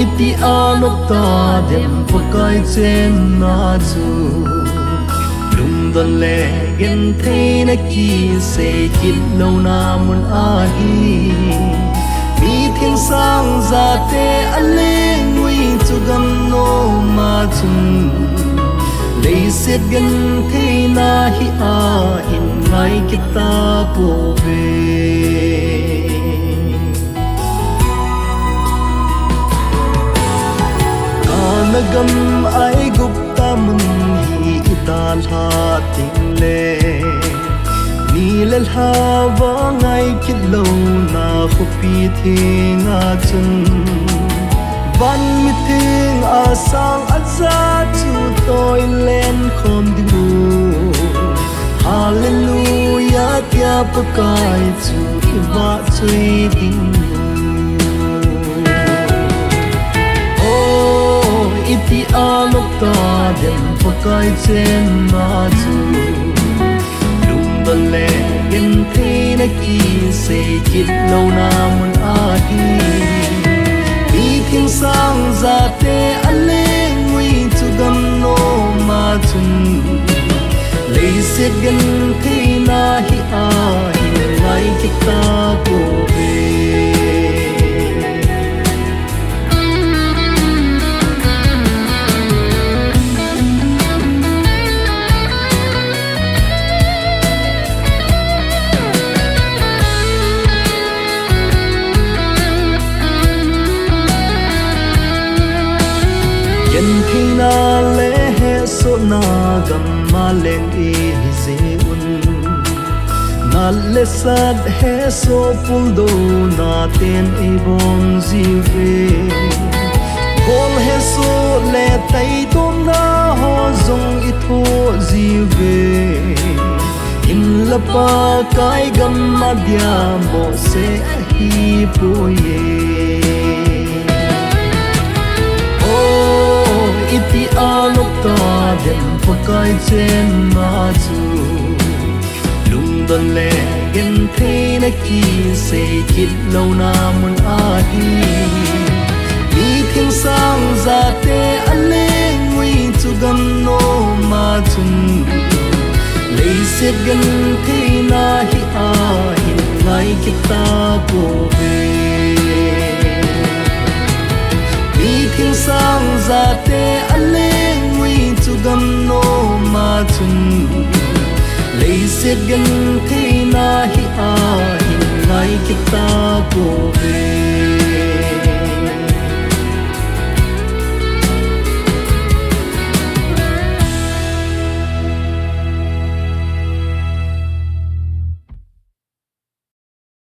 Iti anok ta dem pakai chen na chu lung don le gen thei na ki se kit lo na mun a hi mi thiên sang za te ale ngui chu gam no ma chung le set gen thei na hi a in ngai kita po ve nagam ai gupta mun hi itan ha ting le ni lal ha wa ngai kit lo na khu pi thinga chun van mi thing a sang a za chu toi len khom dingu hallelujah tia pakai chu wa chui ding iti anok ta dem pakai chen na chu lung don le gen thei na ki se kit lo na mun a hi mi thiên sang za te ale ngui chu gam no ma chun le se gen thei na hi a hi ngai kita po ve yen thing na le he so na gam ma leng e ze un na le sad he so pul do na ten e bong zi ve bol he so le tai tom na ho zong i tho zi ve in la pa kai gam ma dia mo se hi po ye iti anok ta dem pakai chen na chu lung don le gen thei na ki se kit lo na mun a hi mi thiên sang za te ale ngui chu gam no ma chun le set gen thei na hi a hin ngai kita po ve thiên sang za te ale ngui chu gam no ma chun le set gen thei na hi a hin ngai kita po ve